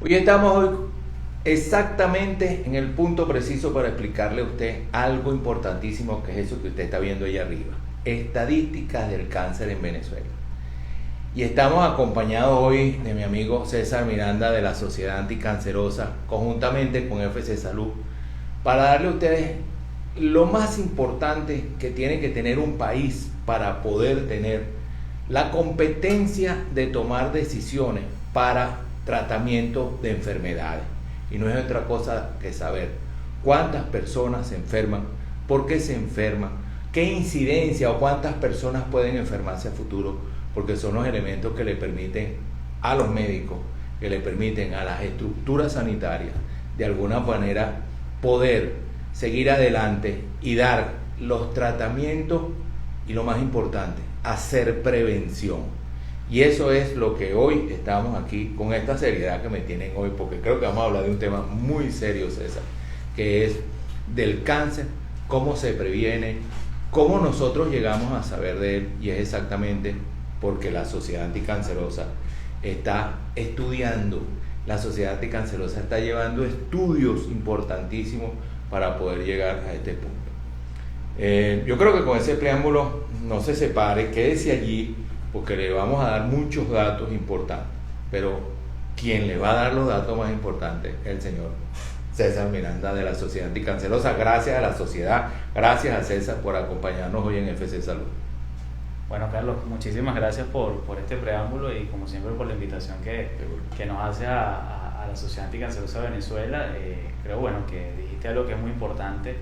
Hoy estamos exactamente en el punto preciso para explicarle a usted algo importantísimo, que es eso que usted está viendo ahí arriba: estadísticas del cáncer en Venezuela. Y estamos acompañados hoy de mi amigo César Miranda de la Sociedad Anticancerosa, conjuntamente con FC Salud, para darle a ustedes lo más importante que tiene que tener un país para poder tener la competencia de tomar decisiones para tratamiento de enfermedades. Y no es otra cosa que saber cuántas personas se enferman, por qué se enferman, qué incidencia o cuántas personas pueden enfermarse a futuro, porque son los elementos que le permiten a los médicos, que le permiten a las estructuras sanitarias de alguna manera poder seguir adelante y dar los tratamientos y, lo más importante, hacer prevención. Y eso es lo que hoy estamos aquí con esta seriedad que me tienen hoy, porque creo que vamos a hablar de un tema muy serio, César, que es del cáncer, cómo se previene, cómo nosotros llegamos a saber de él, y es exactamente porque la Sociedad Anticancerosa está estudiando, la Sociedad Anticancerosa está llevando estudios importantísimos para poder llegar a este punto. Yo creo que con ese preámbulo no se separe, quédese allí, porque le vamos a dar muchos datos importantes, pero quien le va a dar los datos más importantes es el señor César Miranda de la Sociedad Anticancerosa. Gracias a la sociedad, gracias a César por acompañarnos hoy en FC Salud. Bueno, Carlos, muchísimas gracias por este preámbulo y como siempre por la invitación que nos hace a la Sociedad Anticancerosa de Venezuela. Creo que dijiste algo que es muy importante.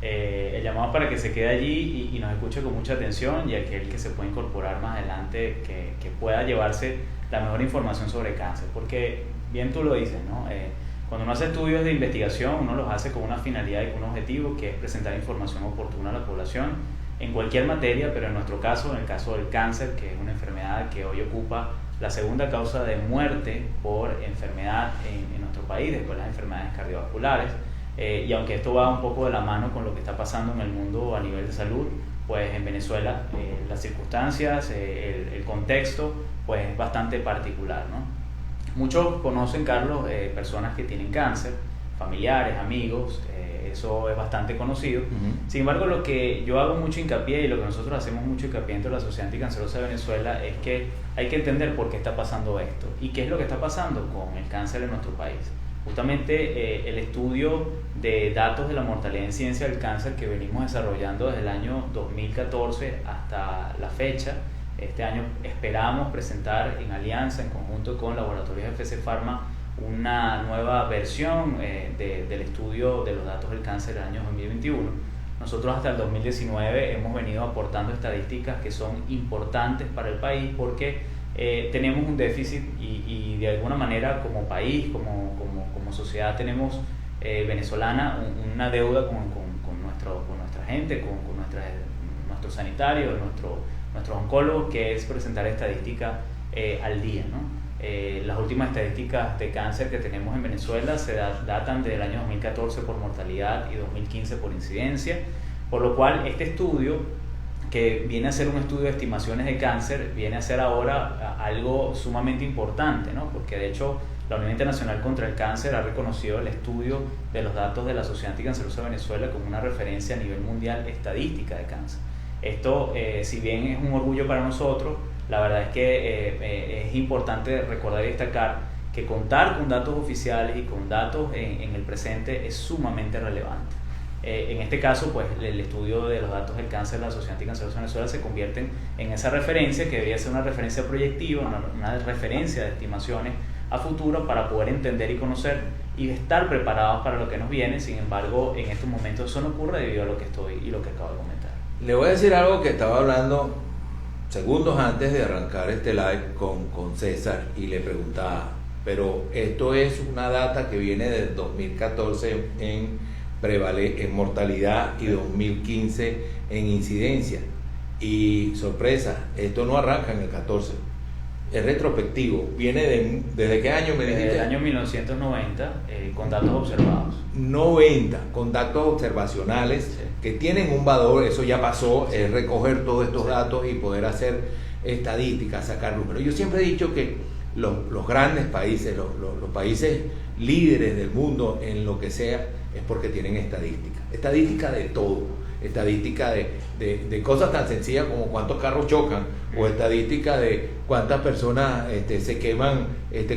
El llamado para que se quede allí y nos escuche con mucha atención, y aquel que se pueda incorporar más adelante que pueda llevarse la mejor información sobre cáncer, porque bien tú lo dices, ¿no? Cuando uno hace estudios de investigación, uno los hace con una finalidad y con un objetivo, que es presentar información oportuna a la población en cualquier materia, pero en nuestro caso, en el caso del cáncer, que es una enfermedad que hoy ocupa la segunda causa de muerte por enfermedad en nuestro país, después las enfermedades cardiovasculares. Y aunque esto va un poco de la mano con lo que está pasando en el mundo a nivel de salud, pues en Venezuela las circunstancias, el contexto, pues es bastante particular, ¿no? Muchos conocen, Carlos, personas que tienen cáncer, familiares, amigos, eso es bastante conocido. Sin embargo, lo que yo hago mucho hincapié, y lo que nosotros hacemos mucho hincapié dentro de la Sociedad Anticancerosa de Venezuela, es que hay que entender por qué está pasando esto y qué es lo que está pasando con el cáncer en nuestro país. Justamente el estudio de datos de la mortalidad e incidencia del cáncer que venimos desarrollando desde el año 2014 hasta la fecha. Este año esperamos presentar en alianza, en conjunto con Laboratorios FC Pharma, una nueva versión del estudio de los datos del cáncer del año 2021. Nosotros hasta el 2019 hemos venido aportando estadísticas que son importantes para el país, porque tenemos un déficit y de alguna manera como país, como sociedad tenemos venezolana una deuda con nuestra gente, con nuestros sanitarios, nuestros oncólogos, que es presentar estadísticas al día, ¿no? Las últimas estadísticas de cáncer que tenemos en Venezuela se datan del año 2014 por mortalidad y 2015 por incidencia, por lo cual este estudio, que viene a ser un estudio de estimaciones de cáncer, viene a ser ahora algo sumamente importante, ¿no? Porque de hecho la Unión Internacional contra el Cáncer ha reconocido el estudio de los datos de la Sociedad Anticancerosa de Venezuela como una referencia a nivel mundial estadística de cáncer. Esto, si bien es un orgullo para nosotros, la verdad es que es importante recordar y destacar que contar con datos oficiales y con datos en el presente es sumamente relevante. En este caso, pues el estudio de los datos del cáncer de la Sociedad Anticancerosa de Venezuela se convierte en esa referencia, que debería ser una referencia proyectiva, una referencia de estimaciones a futuro para poder entender y conocer y estar preparados para lo que nos viene. Sin embargo, en estos momentos eso no ocurre debido a lo que acabo de comentar. Le voy a decir algo que estaba hablando segundos antes de arrancar este live con César, y le preguntaba, pero esto es una data que viene del 2014 en mortalidad y 2015 en incidencia, y sorpresa, esto no arranca en el 14, es retrospectivo, viene ¿desde qué año me dijiste? Desde el año 1990, con datos observados. 90, con datos observacionales, sí, que tienen un valor. Eso ya pasó, sí, es recoger todos estos, sí, datos y poder hacer estadísticas, sacar números. Yo siempre he dicho que los grandes países, los países líderes del mundo en lo que sea, es porque tienen estadística de todo, estadística de cosas tan sencillas como cuántos carros chocan, o estadística de cuántas personas se queman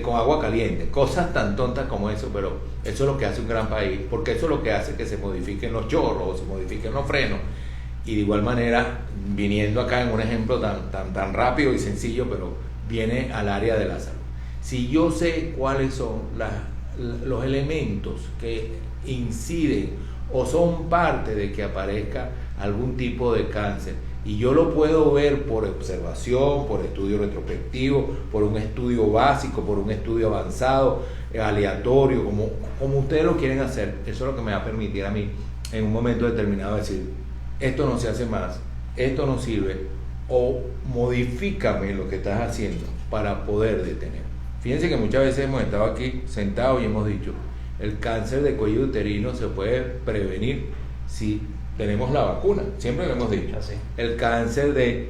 con agua caliente, cosas tan tontas como eso, pero eso es lo que hace un gran país, porque eso es lo que hace que se modifiquen los chorros, se modifiquen los frenos. Y de igual manera, viniendo acá en un ejemplo tan rápido y sencillo, pero viene al área de la salud. Si yo sé cuáles son los elementos que inciden o son parte de que aparezca algún tipo de cáncer, y yo lo puedo ver por observación, por estudio retrospectivo, por un estudio básico, por un estudio avanzado, aleatorio, como ustedes lo quieren hacer, eso es lo que me va a permitir a mí en un momento determinado decir, esto no se hace más, esto no sirve, o modifícame lo que estás haciendo para poder detener. Fíjense que muchas veces hemos estado aquí sentados y hemos dicho, el cáncer de cuello uterino se puede prevenir si tenemos la vacuna, siempre lo hemos dicho. Así. El cáncer de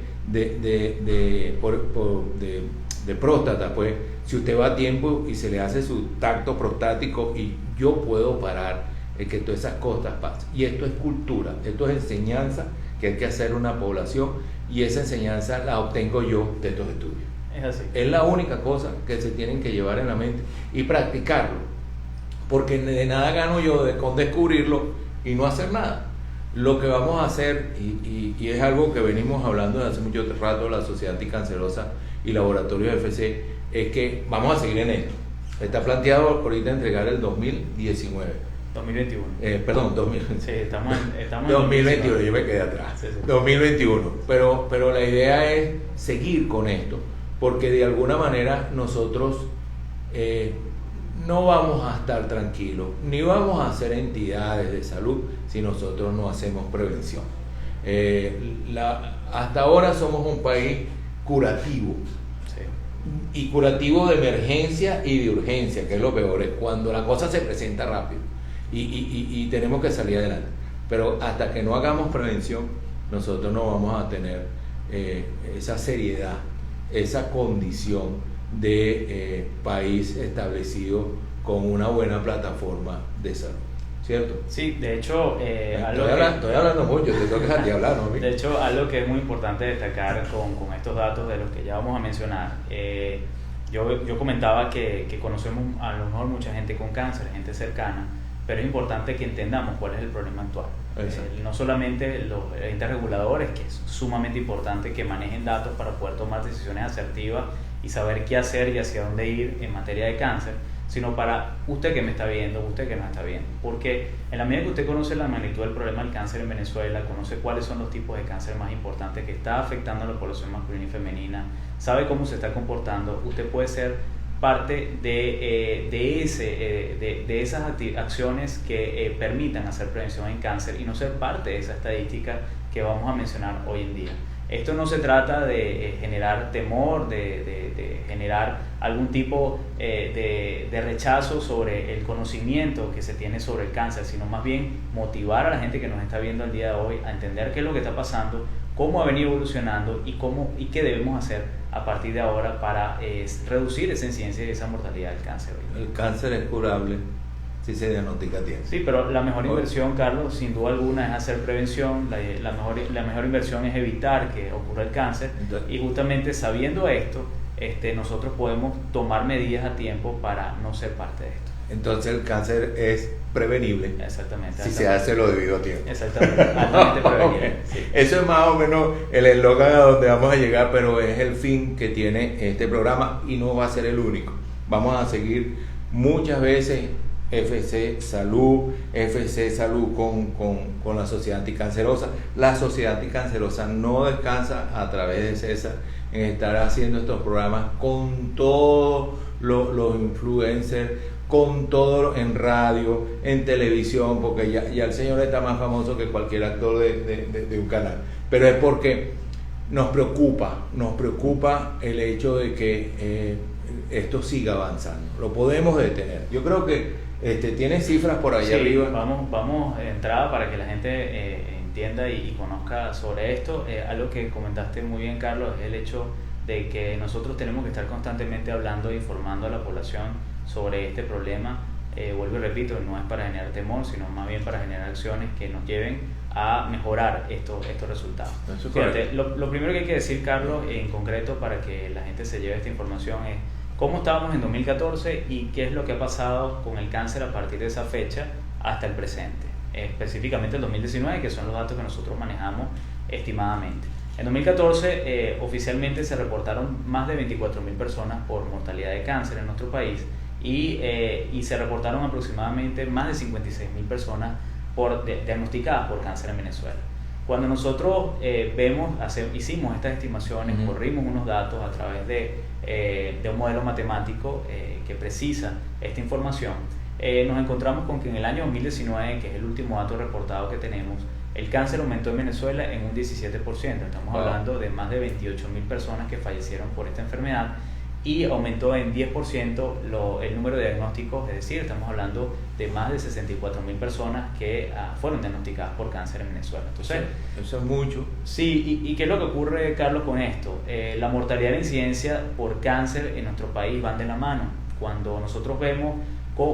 próstata, pues, si usted va a tiempo y se le hace su tacto prostático, y yo puedo parar que todas esas cosas pasen. Y esto es cultura, esto es enseñanza que hay que hacer a una población, y esa enseñanza la obtengo yo de estos estudios. Es así. Es la única cosa que se tienen que llevar en la mente y practicarlo, porque de nada gano yo con descubrirlo y no hacer nada. Lo que vamos a hacer, y es algo que venimos hablando desde hace mucho rato, la Sociedad Anticancerosa y Laboratorios FC, es que vamos a seguir en esto. Está planteado ahorita entregar el 2019. 2021. Perdón, 2000. Sí, estamos 2021, yo me quedé atrás. Sí. 2021. Pero la idea es seguir con esto, porque de alguna manera nosotros no vamos a estar tranquilos, ni vamos a ser entidades de salud si nosotros no hacemos prevención. Hasta ahora somos un país curativo. Sí. Y curativo de emergencia y de urgencia, que es lo peor, es cuando la cosa se presenta rápido y tenemos que salir adelante. Pero hasta que no hagamos prevención, nosotros no vamos a tener esa seriedad, esa condición de país establecido con una buena plataforma de salud, ¿cierto? Sí, de hecho, estoy hablando mucho, te toca a ti hablar, ¿no? De hecho, algo que es muy importante destacar con estos datos de los que ya vamos a mencionar, yo comentaba que conocemos a lo mejor mucha gente con cáncer, gente cercana, pero es importante que entendamos cuál es el problema actual. No solamente los entes reguladores, que es sumamente importante que manejen datos para poder tomar decisiones asertivas y saber qué hacer y hacia dónde ir en materia de cáncer, sino para usted que me está viendo, usted que no está viendo. Porque en la medida que usted conoce la magnitud del problema del cáncer en Venezuela, conoce cuáles son los tipos de cáncer más importantes que está afectando a la población masculina y femenina, sabe cómo se está comportando, usted puede ser parte de esas acciones que permitan hacer prevención en cáncer y no ser parte de esa estadística que vamos a mencionar hoy en día. Esto no se trata de generar temor, de generar algún tipo de rechazo sobre el conocimiento que se tiene sobre el cáncer, sino más bien motivar a la gente que nos está viendo el día de hoy a entender qué es lo que está pasando, cómo ha venido evolucionando y qué debemos hacer a partir de ahora para reducir esa incidencia y esa mortalidad del cáncer. El cáncer es curable si se diagnostica a tiempo. Sí, pero la mejor inversión, Carlos, sin duda alguna, es hacer prevención. La mejor inversión es evitar que ocurra el cáncer. Entonces, y justamente sabiendo esto, nosotros podemos tomar medidas a tiempo para no ser parte de esto. Entonces el cáncer es prevenible. Exactamente. Si se hace lo debido a tiempo. Exactamente, altamente prevenible. Sí. Eso es más o menos el eslogan a donde vamos a llegar, pero es el fin que tiene este programa y no va a ser el único. Vamos a seguir muchas veces FC Salud con la Sociedad Anticancerosa. La Sociedad Anticancerosa no descansa a través de César en estar haciendo estos programas con todos los influencers, con todo en radio, en televisión, porque ya el señor está más famoso que cualquier actor de un canal. Pero es porque nos preocupa el hecho de que esto siga avanzando. Lo podemos detener. Yo creo que tiene cifras por allá arriba. Vamos de entrada para que la gente entienda y conozca sobre esto. Algo que comentaste muy bien, Carlos, es el hecho de que nosotros tenemos que estar constantemente hablando e informando a la población sobre este problema. Vuelvo y repito, no es para generar temor, sino más bien para generar acciones que nos lleven a mejorar estos resultados. Fíjate, lo primero que hay que decir, Carlos, en concreto, para que la gente se lleve esta información, es cómo estábamos en 2014 y qué es lo que ha pasado con el cáncer a partir de esa fecha hasta el presente, específicamente el 2019, que son los datos que nosotros manejamos estimadamente. En 2014 oficialmente se reportaron más de 24.000 personas por mortalidad de cáncer en nuestro país y se reportaron aproximadamente más de 56.000 personas diagnosticadas por cáncer en Venezuela. Cuando nosotros hicimos estas estimaciones, corrimos unos datos a través de un modelo matemático que precisa esta información, nos encontramos con que en el año 2019, que es el último dato reportado que tenemos, el cáncer aumentó en Venezuela en un 17%. Estamos hablando de más de 28.000 personas que fallecieron por esta enfermedad y aumentó en 10% el número de diagnósticos, es decir, estamos hablando de más de 64.000 personas que fueron diagnosticadas por cáncer en Venezuela. Entonces, eso es mucho. Sí, y ¿qué es lo que ocurre, Carlos, con esto? La mortalidad y la incidencia por cáncer en nuestro país van de la mano. Cuando nosotros vemos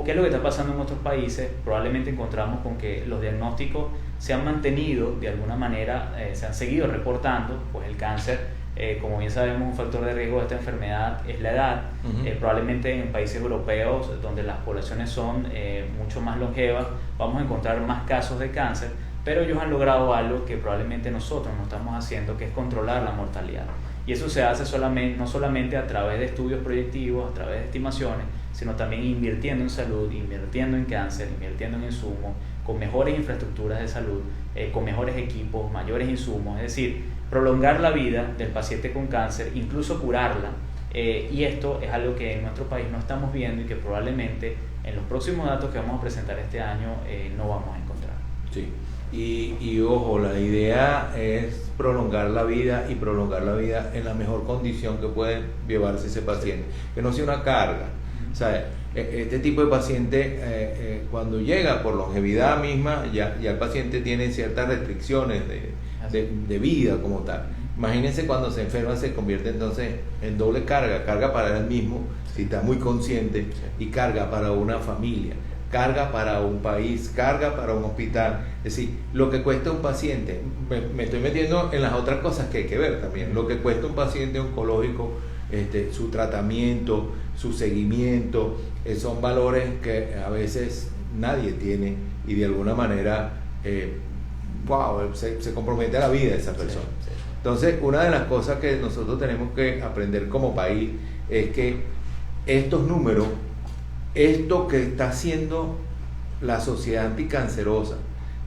qué es lo que está pasando en otros países, probablemente encontramos con que los diagnósticos se han mantenido de alguna manera, se han seguido reportando, pues el cáncer, como bien sabemos, un factor de riesgo de esta enfermedad es la edad. Probablemente en países europeos, donde las poblaciones son mucho más longevas, vamos a encontrar más casos de cáncer, pero ellos han logrado algo que probablemente nosotros no estamos haciendo, que es controlar la mortalidad. Y eso se hace no solamente a través de estudios proyectivos, a través de estimaciones, sino también invirtiendo en salud, invirtiendo en cáncer, invirtiendo en insumos, con mejores infraestructuras de salud, con mejores equipos, mayores insumos, es decir, prolongar la vida del paciente con cáncer, incluso curarla, y esto es algo que en nuestro país no estamos viendo y que probablemente en los próximos datos que vamos a presentar este año no vamos a encontrar. Sí, y ojo, la idea es prolongar la vida y prolongar la vida en la mejor condición que puede llevarse ese paciente, que no sea una carga. O sea, este tipo de paciente cuando llega por longevidad misma, ya el paciente tiene ciertas restricciones de vida como tal. Imagínense cuando se enferma, se convierte entonces en doble carga para él mismo, si está muy consciente, y carga para una familia, carga para un país, carga para un hospital. Es decir, lo que cuesta un paciente, me estoy metiendo en las otras cosas que hay que ver también, lo que cuesta un paciente oncológico, su tratamiento, su seguimiento, son valores que a veces nadie tiene y de alguna manera se compromete a la vida de esa persona. Sí. Entonces, una de las cosas que nosotros tenemos que aprender como país es que estos números, esto que está haciendo la sociedad anticancerosa,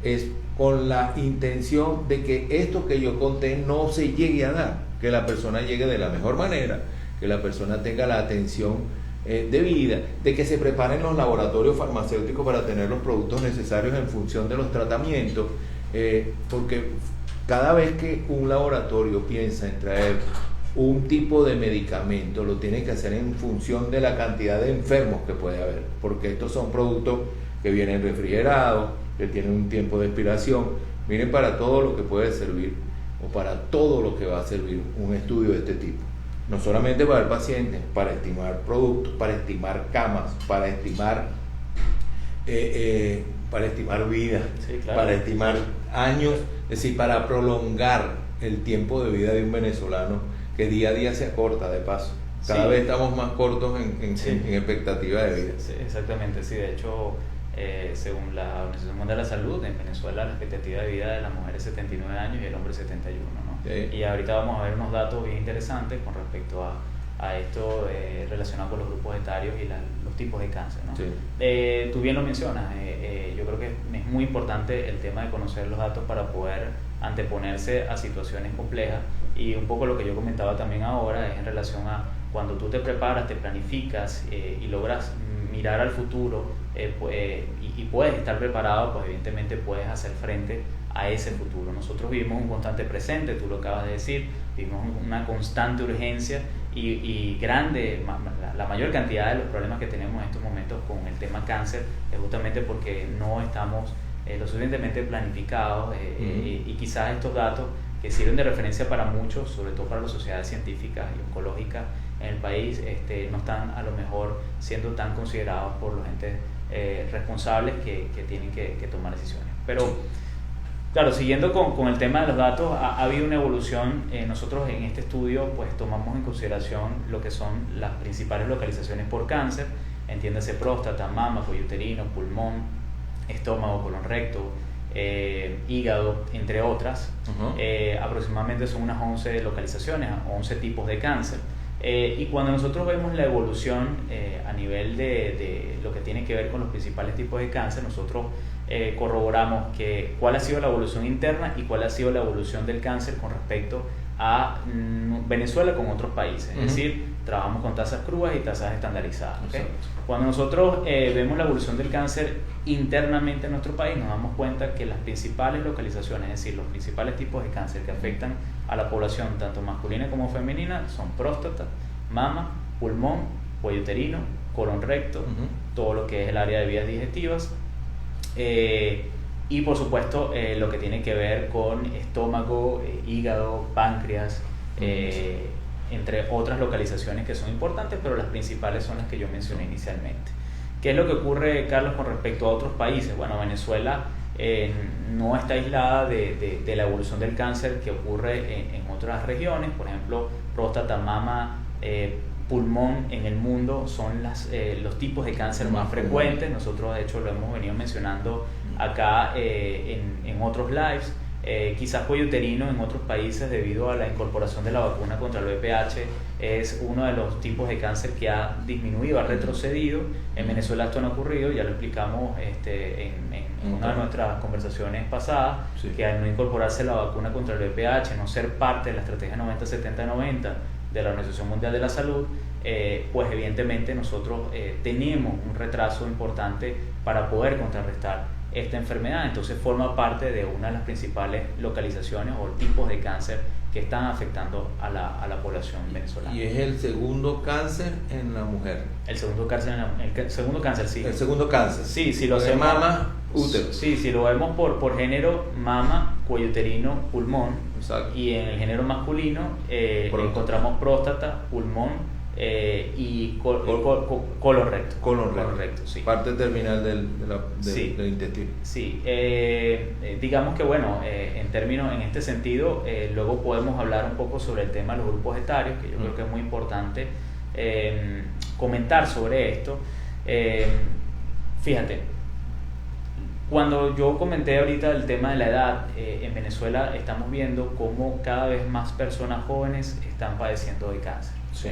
es con la intención de que esto que yo conté no se llegue a dar, que la persona llegue de la mejor manera, que la persona tenga la atención debida, de que se preparen los laboratorios farmacéuticos para tener los productos necesarios en función de los tratamientos, porque cada vez que un laboratorio piensa en traer un tipo de medicamento, lo tiene que hacer en función de la cantidad de enfermos que puede haber, porque estos son productos que vienen refrigerados, que tienen un tiempo de expiración. Miren para todo lo que puede servir, o para todo lo que va a servir un estudio de este tipo. No solamente para el paciente, para estimar productos, para estimar camas, para estimar vida, sí, claro, para estimar años, es decir, para prolongar el tiempo de vida de un venezolano que día a día se acorta de paso. Cada vez estamos más cortos en expectativa de vida. Sí, exactamente, sí, de hecho, según la Organización Mundial de la Salud, en Venezuela la expectativa de vida de la mujer es 79 años y el hombre 71, ¿no? Sí. Y ahorita vamos a ver unos datos bien interesantes con respecto a esto relacionado con los grupos etarios y los tipos de cáncer, ¿no? Sí. Tú bien lo mencionas, yo creo que es muy importante el tema de conocer los datos para poder anteponerse a situaciones complejas, y un poco lo que yo comentaba también ahora es en relación a cuando tú te preparas, te planificas y logras mirar al futuro y puedes estar preparado, pues evidentemente puedes hacer frente a ese futuro. Nosotros vivimos un constante presente, tú lo acabas de decir, vivimos una constante urgencia y grande, la mayor cantidad de los problemas que tenemos en estos momentos con el tema cáncer es justamente porque no estamos lo suficientemente planificados y quizás estos datos que sirven de referencia para muchos, sobre todo para las sociedades científicas y oncológicas en el país, no están a lo mejor siendo tan considerados por los entes responsables que tienen que tomar decisiones. Pero claro, siguiendo con el tema de los datos, ha habido una evolución. Nosotros en este estudio pues tomamos en consideración lo que son las principales localizaciones por cáncer, entiéndase próstata, mama, cuello uterino, pulmón, estómago, colon recto, hígado, entre otras. Aproximadamente son unas 11 localizaciones, 11 tipos de cáncer. Y cuando nosotros vemos la evolución a nivel de lo que tiene que ver con los principales tipos de cáncer, nosotros corroboramos cuál ha sido la evolución interna y cuál ha sido la evolución del cáncer con respecto a Venezuela con otros países. Es decir, trabajamos con tasas crudas y tasas estandarizadas. ¿Okay? Cuando nosotros vemos la evolución del cáncer internamente en nuestro país, nos damos cuenta que las principales localizaciones, es decir, los principales tipos de cáncer que afectan a la población, tanto masculina como femenina, son próstata, mama, pulmón, cuello uterino, colon recto, todo lo que es el área de vías digestivas, y por supuesto lo que tiene que ver con estómago, hígado, páncreas, entre otras localizaciones que son importantes, pero las principales son las que yo mencioné inicialmente. ¿Qué es lo que ocurre, Carlos, con respecto a otros países? Bueno, Venezuela no está aislada de la evolución del cáncer que ocurre en otras regiones. Por ejemplo, próstata, mama, pulmón en el mundo son los tipos de cáncer más frecuentes. Nosotros de hecho lo hemos venido mencionando acá en otros lives. Quizás cuello uterino en otros países, debido a la incorporación de la vacuna contra el VPH, es uno de los tipos de cáncer que ha disminuido, ha retrocedido. En Venezuela esto no ha ocurrido, ya lo explicamos en una de nuestras conversaciones pasadas, que al no incorporarse la vacuna contra el VPH, no ser parte de la estrategia 90-70-90 de la Organización Mundial de la Salud, pues evidentemente nosotros tenemos un retraso importante para poder contrarrestar esta enfermedad. Entonces forma parte de una de las principales localizaciones o tipos de cáncer que están afectando a la población venezolana. ¿Y es el segundo cáncer en la mujer? El segundo cáncer, sí. El segundo cáncer. Sí, si lo de hacemos, mama, útero. Sí, si lo vemos por género, mama, cuello uterino, pulmón. Exacto. Y en el género masculino encontramos próstata, pulmón, y colon recto. Colon recto, sí. Parte terminal del intestino. Sí, digamos que bueno, en este sentido, luego podemos hablar un poco sobre el tema de los grupos etarios, que yo creo que es muy importante comentar sobre esto. Fíjate, cuando yo comenté ahorita el tema de la edad, en Venezuela estamos viendo cómo cada vez más personas jóvenes están padeciendo de cáncer. Sí.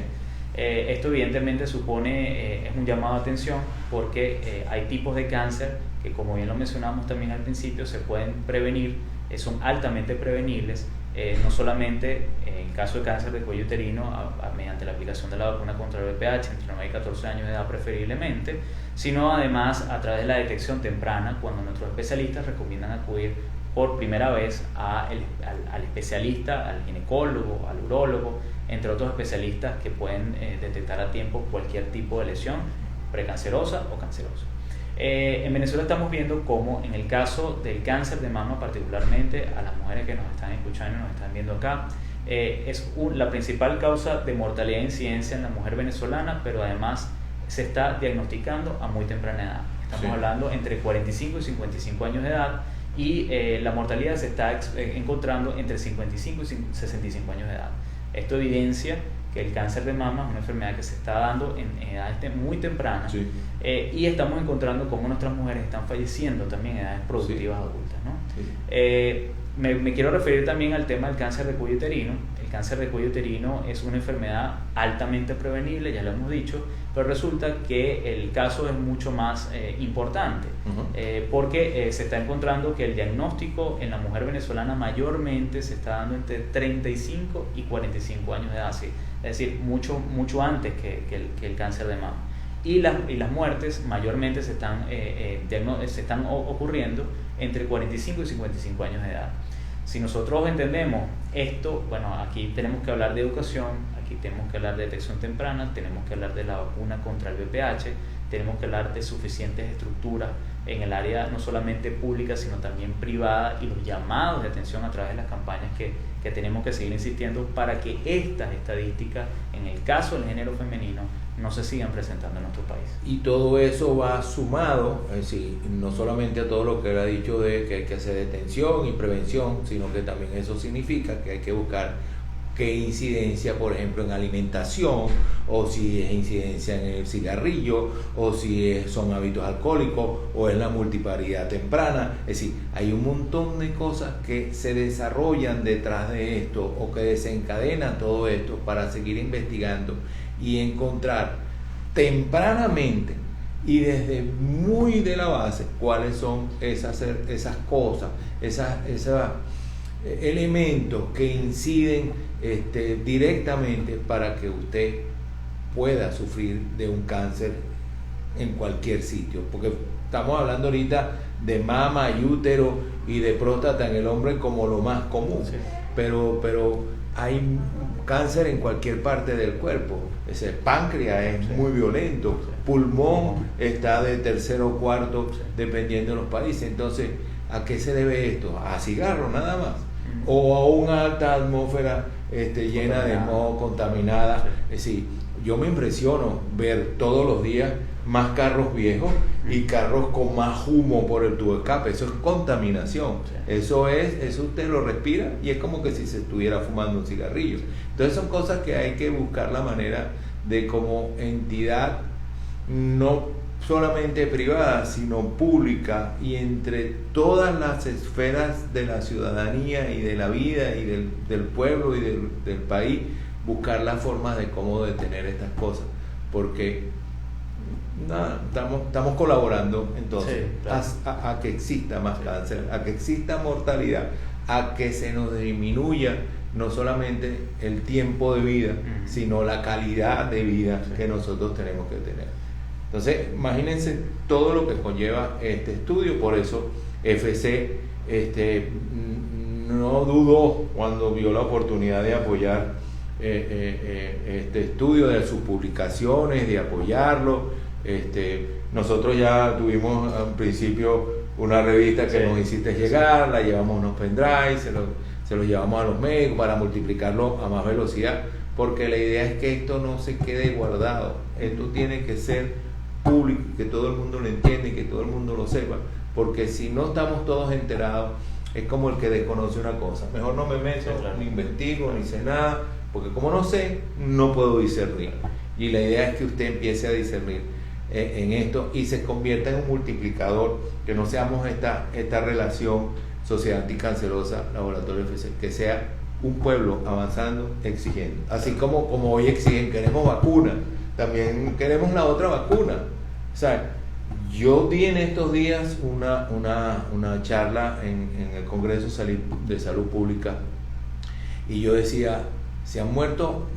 Esto evidentemente supone, es un llamado de atención, porque hay tipos de cáncer que, como bien lo mencionamos también al principio, se pueden prevenir, son altamente prevenibles, no solamente en caso de cáncer de cuello uterino mediante la aplicación de la vacuna contra el VPH entre 9 y 14 años de edad preferiblemente, sino además a través de la detección temprana, cuando nuestros especialistas recomiendan acudir por primera vez al especialista, al ginecólogo, al urólogo, entre otros especialistas que pueden detectar a tiempo cualquier tipo de lesión precancerosa o cancerosa. En Venezuela estamos viendo cómo en el caso del cáncer de mama, particularmente a las mujeres que nos están escuchando y nos están viendo acá, es la principal causa de mortalidad e incidencia en la mujer venezolana, pero además se está diagnosticando a muy temprana edad. Estamos hablando entre 45 y 55 años de edad, y la mortalidad se está encontrando entre 55 y 65 años de edad. Esto evidencia que el cáncer de mama es una enfermedad que se está dando en edades muy tempranas, y estamos encontrando cómo nuestras mujeres están falleciendo también en edades productivas adultas, ¿no? Me quiero referir también al tema del cáncer de cuello uterino. El cáncer de cuello uterino es una enfermedad altamente prevenible, ya lo hemos dicho, pero resulta que el caso es mucho más importante, porque se está encontrando que el diagnóstico en la mujer venezolana mayormente se está dando entre 35 y 45 años de edad, es decir, mucho antes que el cáncer de mama. Y las muertes mayormente se están ocurriendo entre 45 y 55 años de edad. Si nosotros entendemos esto, bueno, aquí tenemos que hablar de educación, aquí tenemos que hablar de detección temprana, tenemos que hablar de la vacuna contra el VPH, tenemos que hablar de suficientes estructuras en el área no solamente pública, sino también privada, y los llamados de atención a través de las campañas que tenemos que seguir insistiendo para que estas estadísticas, en el caso del género femenino, no se sigan presentando en nuestro país. Y todo eso va sumado, es decir, no solamente a todo lo que él ha dicho de que hay que hacer detención y prevención, sino que también eso significa que hay que buscar qué incidencia, por ejemplo, en alimentación, o si es incidencia en el cigarrillo, o si son hábitos alcohólicos, o es la multiparidad temprana. Es decir, hay un montón de cosas que se desarrollan detrás de esto o que desencadenan todo esto para seguir investigando y encontrar tempranamente y desde muy de la base cuáles son esas cosas, esos elementos que inciden directamente para que usted pueda sufrir de un cáncer en cualquier sitio, porque estamos hablando ahorita de mama, útero y de próstata en el hombre como lo más común, sí. pero hay cáncer en cualquier parte del cuerpo. Ese páncreas es muy violento, pulmón está de tercero o cuarto, dependiendo de los países. Entonces, ¿a qué se debe esto? ¿A cigarro nada más? ¿O a una alta atmósfera llena de moho, contaminada? Es decir, yo me impresiono ver todos los días más carros viejos y carros con más humo por el tubo de escape. Eso es contaminación. Eso usted lo respira y es como que si se estuviera fumando un cigarrillo. Entonces son cosas que hay que buscar la manera de, como entidad no solamente privada sino pública, y entre todas las esferas de la ciudadanía y de la vida y del pueblo y del país, buscar las formas de cómo detener estas cosas, porque estamos colaborando entonces, sí, claro, a que exista más cáncer, a que exista mortalidad, a que se nos disminuya no solamente el tiempo de vida, sino la calidad de vida que nosotros tenemos que tener. Entonces, imagínense todo lo que conlleva este estudio. Por eso FC no dudó cuando vio la oportunidad de apoyar este estudio, de sus publicaciones, de apoyarlo. Nosotros ya tuvimos al principio una revista que nos hiciste llegar, la llevamos a unos pendrives, se los llevamos a los médicos para multiplicarlo a más velocidad, porque la idea es que esto no se quede guardado, esto tiene que ser público, que todo el mundo lo entienda y que todo el mundo lo sepa, porque si no estamos todos enterados, es como el que desconoce una cosa. Mejor no me meto, ni investigo, ni sé nada, porque como no sé, no puedo discernir. Y la idea es que usted empiece a discernir en esto y se convierta en un multiplicador, que no seamos esta relación sociedad anticancerosa, laboratorio FC, que sea un pueblo avanzando, exigiendo. Así como hoy exigen, queremos vacuna, también queremos la otra vacuna. O sea, yo di en estos días una charla en el Congreso de Salud Pública, y yo decía, se han muerto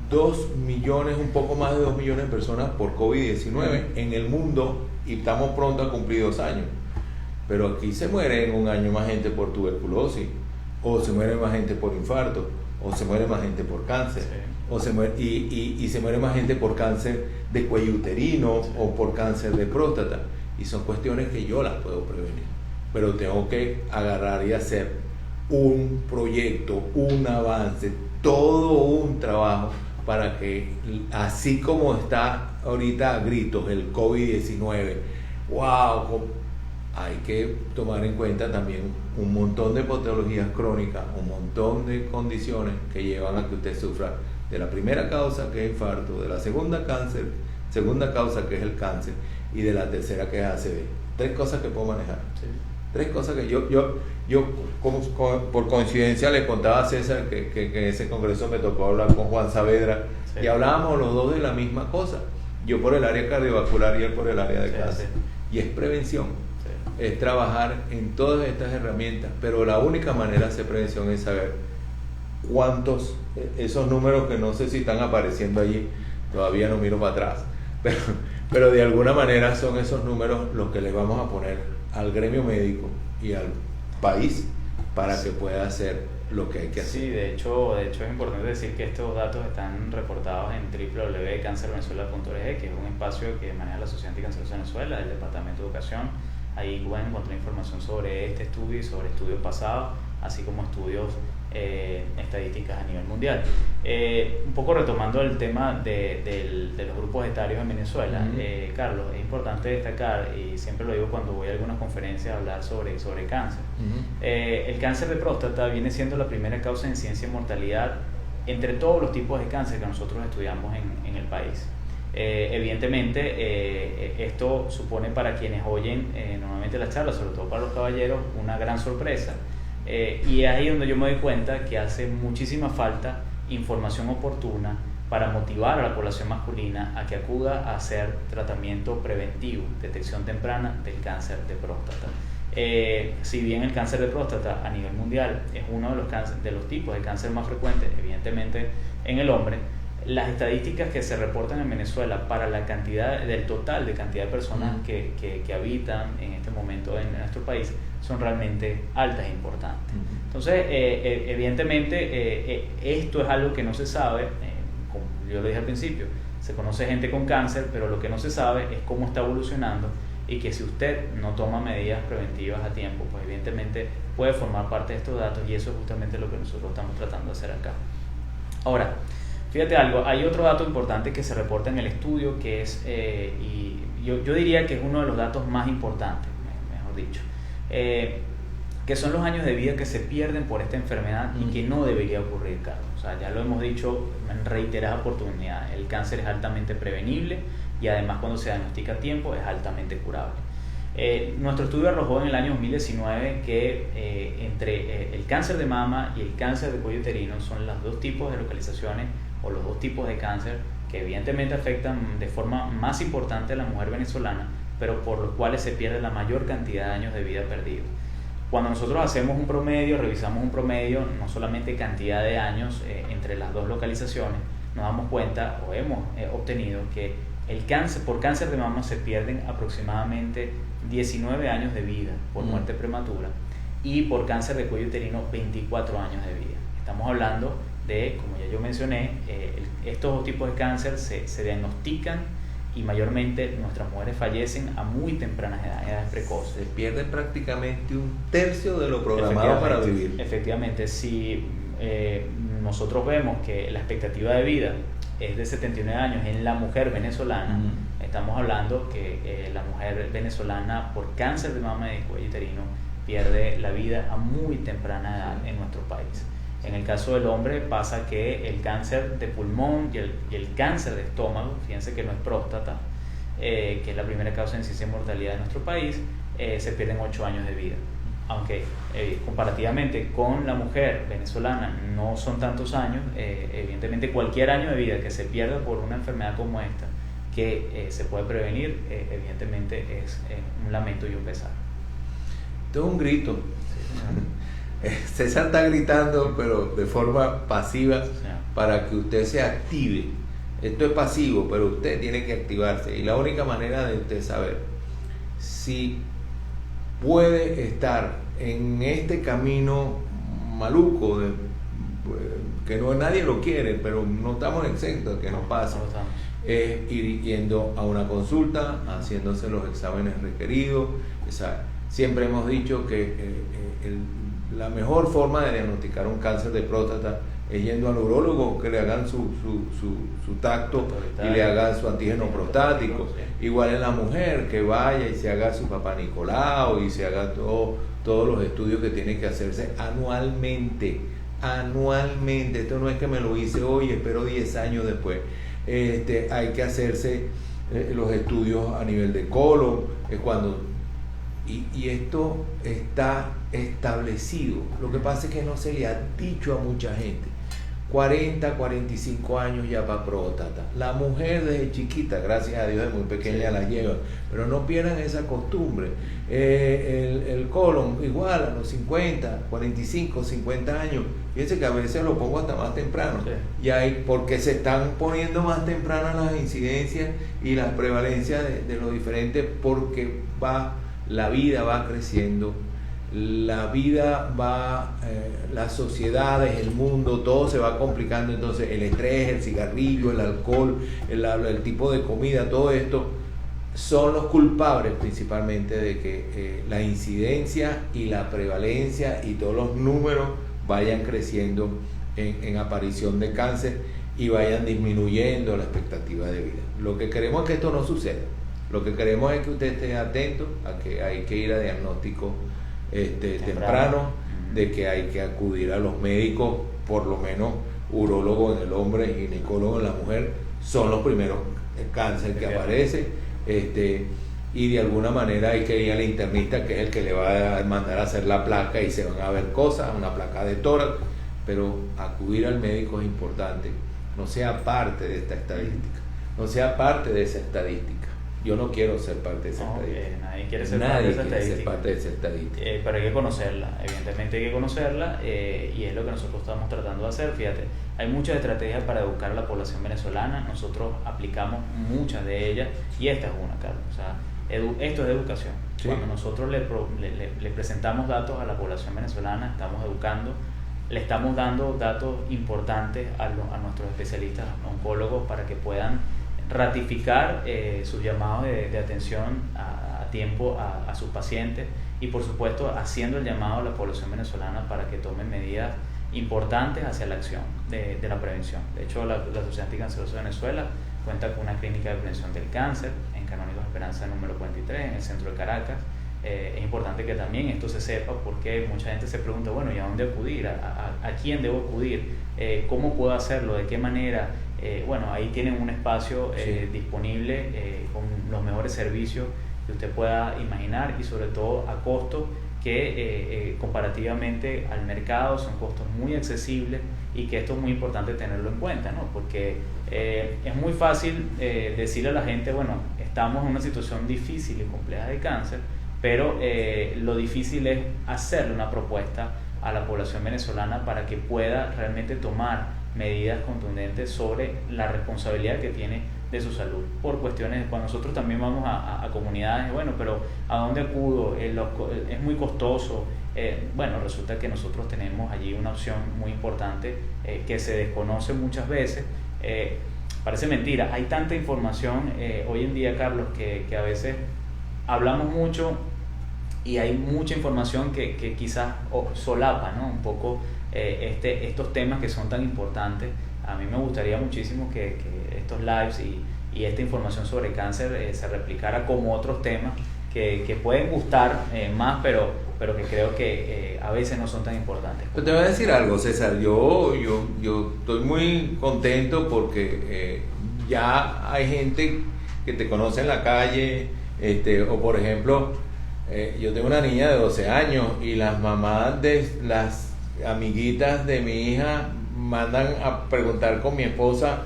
2 millones, un poco más de 2 millones de personas por COVID-19 en el mundo, y estamos pronto a cumplir 2 años. Pero aquí se muere en un año más gente por tuberculosis, o se muere más gente por infarto, o se muere más gente por cáncer, o se muere, y se muere más gente por cáncer de cuello uterino, o por cáncer de próstata. Y son cuestiones que yo las puedo prevenir, pero tengo que agarrar y hacer un proyecto, un avance, todo un trabajo para que, así como está ahorita a gritos el COVID-19, wow, hay que tomar en cuenta también un montón de patologías crónicas, un montón de condiciones que llevan a que usted sufra de la primera causa, que es infarto, de la segunda causa, que es el cáncer, y de la tercera, que es ACV. 3 cosas que puedo manejar. Sí. 3 cosas que yo por coincidencia le contaba a César que en ese congreso me tocó hablar con Juan Saavedra, sí, y hablábamos los dos de la misma cosa. Yo por el área cardiovascular y él por el área de cáncer. Sí. Y es prevención. Sí. Es trabajar en todas estas herramientas, pero la única manera de hacer prevención es saber cuántos, esos números que no sé si están apareciendo allí, todavía no miro para atrás, pero de alguna manera son esos números los que le vamos a poner al gremio médico y al país para que pueda hacer lo que hay que hacer. Sí, de hecho es importante decir que estos datos están reportados en www.cancervenezuela.org, que es un espacio que maneja la Sociedad Anticancerosa de Venezuela, el Departamento de Educación. Ahí pueden encontrar información sobre este estudio y sobre estudios pasados, así como estudios estadísticas a nivel mundial. Un poco retomando el tema de los grupos etarios en Venezuela, Carlos, es importante destacar, y siempre lo digo cuando voy a algunas conferencias a hablar sobre cáncer, el cáncer de próstata viene siendo la primera causa de incidencia y mortalidad entre todos los tipos de cáncer que nosotros estudiamos en el país. Evidentemente esto supone para quienes oyen normalmente las charlas, sobre todo para los caballeros, una gran sorpresa, y es ahí donde yo me doy cuenta que hace muchísima falta información oportuna para motivar a la población masculina a que acuda a hacer tratamiento preventivo, detección temprana del cáncer de próstata. Si bien el cáncer de próstata a nivel mundial es uno de los tipos de cáncer más frecuentes, evidentemente en el hombre, las estadísticas que se reportan en Venezuela para la cantidad del total de cantidad de personas que habitan en este momento en nuestro país son realmente altas e importantes. Entonces, evidentemente, esto es algo que no se sabe, como yo lo dije al principio, se conoce gente con cáncer, pero lo que no se sabe es cómo está evolucionando, y que si usted no toma medidas preventivas a tiempo, pues evidentemente puede formar parte de estos datos, y eso es justamente lo que nosotros estamos tratando de hacer acá. Ahora, fíjate algo, hay otro dato importante que se reporta en el estudio, que es, y yo diría que es uno de los datos más importantes, mejor dicho, que son los años de vida que se pierden por esta enfermedad y que no debería ocurrir, Carlos. O sea, ya lo hemos dicho en reiteradas oportunidades, el cáncer es altamente prevenible y además cuando se diagnostica a tiempo es altamente curable. Nuestro estudio arrojó en el año 2019 que entre el cáncer de mama y el cáncer de cuello uterino son los dos tipos de localizaciones o los dos tipos de cáncer que evidentemente afectan de forma más importante a la mujer venezolana, pero por los cuales se pierde la mayor cantidad de años de vida perdidos. Cuando nosotros hacemos un promedio, revisamos un promedio, no solamente cantidad de años entre las dos localizaciones, nos damos cuenta o hemos obtenido que por cáncer de mama se pierden aproximadamente 19 años de vida por muerte prematura, y por cáncer de cuello uterino 24 años de vida. Estamos hablando de, como ya yo mencioné, estos dos tipos de cáncer se diagnostican y mayormente nuestras mujeres fallecen a muy tempranas edades precoces. Se pierde prácticamente un tercio de lo programado para vivir. Efectivamente, si nosotros vemos que la expectativa de vida es de 79 años en la mujer venezolana, estamos hablando que la mujer venezolana por cáncer de mama y de cuello uterino pierde la vida a muy temprana edad en nuestro país. En el caso del hombre pasa que el cáncer de pulmón y el cáncer de estómago, fíjense que no es próstata, que es la primera causa de incidencia y mortalidad de nuestro país, se pierden 8 años de vida. Aunque comparativamente con la mujer venezolana no son tantos años, evidentemente cualquier año de vida que se pierda por una enfermedad como esta, que se puede prevenir, evidentemente es un lamento y un pesar. Esto es un grito. Sí. César está gritando, pero de forma pasiva, para que usted se active. Esto es pasivo, pero usted tiene que activarse. Y la única manera de usted saber si puede estar en este camino maluco, que no nadie lo quiere, pero no estamos exentos de que nos pase, es ir yendo a una consulta, haciéndose los exámenes requeridos. O sea, siempre hemos dicho que la mejor forma de diagnosticar un cáncer de próstata es yendo al urólogo, que le hagan su tacto y le hagan su antígeno prostático. Igual en la mujer, que vaya y se haga su papá Nicolau y se haga todos los estudios que tienen que hacerse anualmente. Esto no es que me lo hice hoy y espero 10 años después. Hay que hacerse los estudios a nivel de colon, y esto está establecido. Lo que pasa es que no se le ha dicho a mucha gente. 40, 45 años ya para próstata. La mujer desde chiquita, gracias a Dios, de muy pequeña la lleva, pero no pierdan esa costumbre. El colon igual a los 50, 45, 50 años. Fíjense que a veces lo pongo hasta más temprano. Y porque se están poniendo más tempranas las incidencias y las prevalencias de los diferentes, porque la vida va creciendo, la vida va, las sociedades, el mundo, todo se va complicando. Entonces el estrés, el cigarrillo, el alcohol, el tipo de comida, todo esto son los culpables principalmente de que la incidencia y la prevalencia y todos los números vayan creciendo en aparición de cáncer y vayan disminuyendo la expectativa de vida. Lo que queremos es que esto no suceda. Lo que queremos es que usted esté atento a que hay que ir a diagnóstico temprano, de que hay que acudir a los médicos, por lo menos urólogo en el hombre, ginecólogo en la mujer, son los primeros cáncer que aparece, y de alguna manera hay que ir al internista, que es el que le va a mandar a hacer la placa y se van a ver cosas, una placa de tórax, pero acudir al médico es importante, no sea parte de esta estadística, no sea parte de esa estadística. Yo no quiero ser parte de esa estadística. Nadie quiere ser parte de esa estadística. Pero hay que conocerla, evidentemente hay que conocerla, y es lo que nosotros estamos tratando de hacer. Fíjate, hay muchas estrategias para educar a la población venezolana, nosotros aplicamos muchas de ellas, y esta es una, Carlos. O sea, esto es educación. Sí. Cuando nosotros le presentamos datos a la población venezolana, estamos educando, le estamos dando datos importantes a nuestros especialistas oncólogos para que puedan ratificar sus llamados de atención a tiempo a sus pacientes, y por supuesto haciendo el llamado a la población venezolana para que tomen medidas importantes hacia la acción de la prevención. De hecho, la Sociedad Anticancerosa de Venezuela cuenta con una clínica de prevención del cáncer en Canónigos Esperanza número 43 en el centro de Caracas. Es importante que también esto se sepa, porque mucha gente se pregunta, bueno, ¿y a dónde acudir? ¿A quién debo acudir? ¿Cómo puedo hacerlo? ¿De qué manera? Bueno, ahí tienen un espacio disponible con los mejores servicios que usted pueda imaginar, y sobre todo a costo que comparativamente al mercado son costos muy accesibles, y que esto es muy importante tenerlo en cuenta, ¿no? Porque es muy fácil decirle a la gente, bueno, estamos en una situación difícil y compleja de cáncer, pero lo difícil es hacerle una propuesta a la población venezolana para que pueda realmente tomar medidas contundentes sobre la responsabilidad que tiene de su salud. Por cuestiones, cuando nosotros también vamos a comunidades, bueno, pero ¿a dónde acudo? Es muy costoso. Bueno, resulta que nosotros tenemos allí una opción muy importante que se desconoce muchas veces. Parece mentira, hay tanta información hoy en día, Carlos, que a veces hablamos mucho y hay mucha información que quizás solapa, ¿no? Un poco estos temas que son tan importantes. A mí me gustaría muchísimo que estos lives y esta información sobre cáncer se replicara como otros temas que pueden gustar más, pero que creo que a veces no son tan importantes. Pero te voy a decir algo, César, yo estoy muy contento porque ya hay gente que te conoce en la calle, o por ejemplo, yo tengo una niña de 12 años y las mamás de las amiguitas de mi hija mandan a preguntar con mi esposa,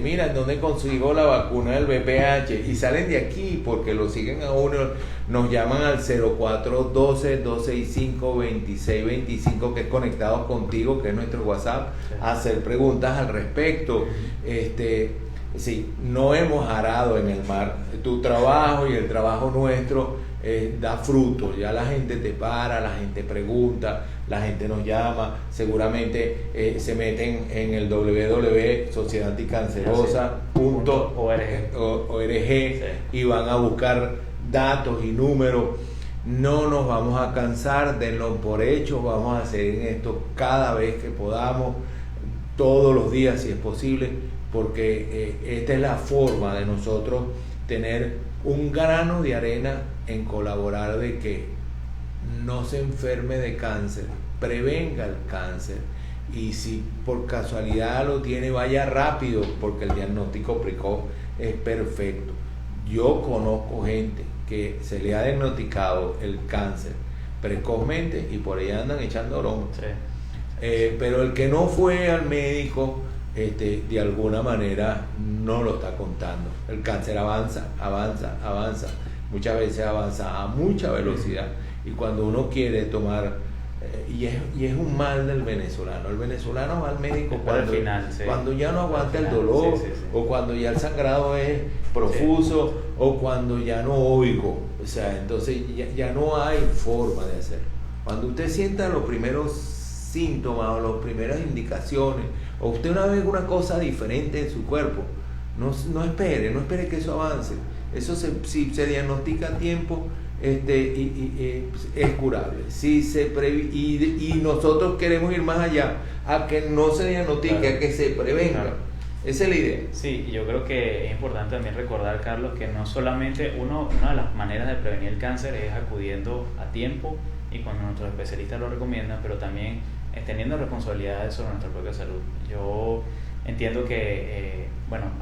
mira, ¿en dónde consigo la vacuna del VPH? Y salen de aquí porque lo siguen a uno, nos llaman al 0412-265-2625, que es Conectados Contigo, que es nuestro WhatsApp, a hacer preguntas al respecto. Sí, no hemos arado en el mar. Tu trabajo y el trabajo nuestro da fruto. Ya la gente te para, la gente pregunta, la gente nos llama. Seguramente se meten en el www.sociedadanticancerosa.org y van a buscar datos y números. No nos vamos a cansar, denlo por hecho. Vamos a hacer esto cada vez que podamos, todos los días si es posible, porque esta es la forma de nosotros tener un grano de arena en colaborar de que no se enferme de cáncer, prevenga el cáncer, y si por casualidad lo tiene, vaya rápido, porque el diagnóstico precoz es perfecto. Yo conozco gente que se le ha diagnosticado el cáncer precozmente y por ahí andan echando broma. Sí. Pero el que no fue al médico, de alguna manera no lo está contando. El cáncer avanza, muchas veces avanza a mucha velocidad, y cuando uno quiere tomar, y es un mal del venezolano. El venezolano va al médico cuando ya no aguanta el dolor, o cuando ya el sangrado es profuso, o cuando ya no oigo. O sea, entonces ya no hay forma de hacerlo. Cuando usted sienta los primeros síntomas o las primeras indicaciones, o usted una vez una cosa diferente en su cuerpo, no espere que eso avance. Eso si se diagnostica a tiempo, es curable. Y nosotros queremos ir más allá, a que no se diagnostique, claro, a que se prevenga. Claro. Esa es la idea. Sí, yo creo que es importante también recordar, Carlos, que no solamente una de las maneras de prevenir el cáncer es acudiendo a tiempo y cuando nuestros especialistas lo recomiendan, pero también teniendo responsabilidades sobre nuestra propia salud. Yo entiendo que,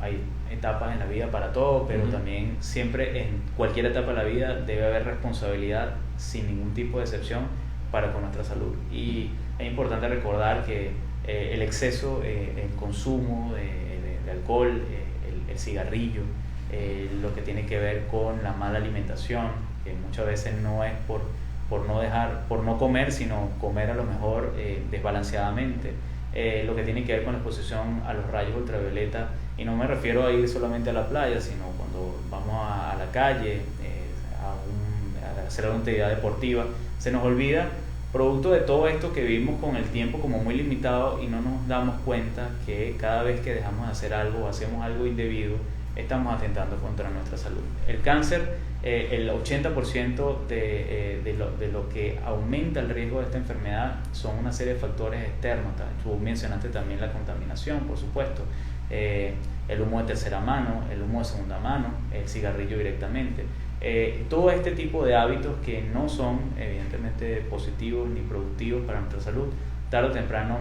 hay etapas en la vida para todo, pero también siempre en cualquier etapa de la vida debe haber responsabilidad sin ningún tipo de excepción para con nuestra salud. Y es importante recordar que el exceso, el consumo de alcohol, el cigarrillo, lo que tiene que ver con la mala alimentación, que muchas veces no es por no comer, sino comer a lo mejor desbalanceadamente, lo que tiene que ver con la exposición a los rayos ultravioleta, y no me refiero a ir solamente a la playa, sino cuando vamos a la calle, a hacer alguna actividad deportiva, se nos olvida, producto de todo esto que vivimos con el tiempo como muy limitado, y no nos damos cuenta que cada vez que dejamos de hacer algo o hacemos algo indebido, estamos atentando contra nuestra salud. El cáncer, el 80% de lo que aumenta el riesgo de esta enfermedad son una serie de factores externos. Tú mencionaste también la contaminación, por supuesto, el humo de tercera mano, el humo de segunda mano, el cigarrillo directamente. Todo este tipo de hábitos que no son evidentemente positivos ni productivos para nuestra salud, tarde o temprano